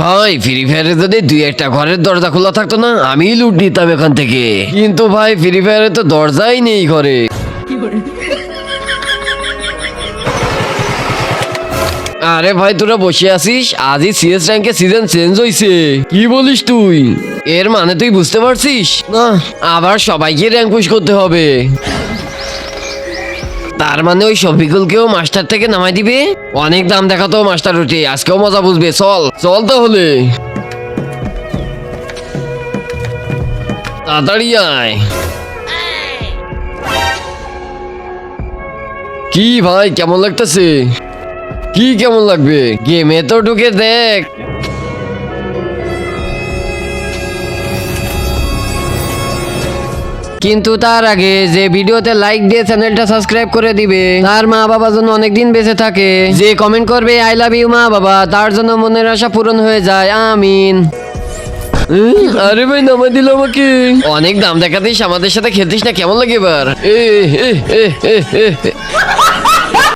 ভাই ফ্রি ফায়ারে যদি দুই একটা ঘরের দরজা খোলা থাকতো না, আমি লুট নিতাম এখান থেকে। কিন্তু ভাই ফ্রি ফায়ারে তো দরজাই নেই ঘরে। আরে ভাই তোরা বসে আছিস, আজই সিএস র্যাঙ্কে সিজন চেঞ্জ হইছে। কি বলিস তুই? এর মানে তুই বুঝতে পারছিস না? আবার সবাইকে র্যাঙ্ক পুশ করতে হবে। তার মানে ওই শফিকুলকেও মাস্টার থেকে নামাই দিবে। অনেক দাম দেখাতো মাস্টার উঠে, আজকেও মজা বুঝবে। চল চল তাহলে, তাড়াতাড়ি আয়। কি ভাই কেমন লাগতেছে? কি কেমন লাগবে? গেমে তো ঢুকে দেখ। কিন্তু তার আগে যে ভিডিওতে লাইক দিয়ে চ্যানেলটা সাবস্ক্রাইব করে দিবে, তার মা বাবা যেন অনেকদিন বেঁচে থাকে। যে কমেন্ট করবে আই লাভ ইউ মা বাবা, তার জন্য মনের আশা পূরণ হয়ে যায়, আমিন। আরে ভাই নামা দিল আমাকে। অনেক দাম দেখাতিস, আমাদের সাথে খেলতিস না, কেমন লাগে এবার? এ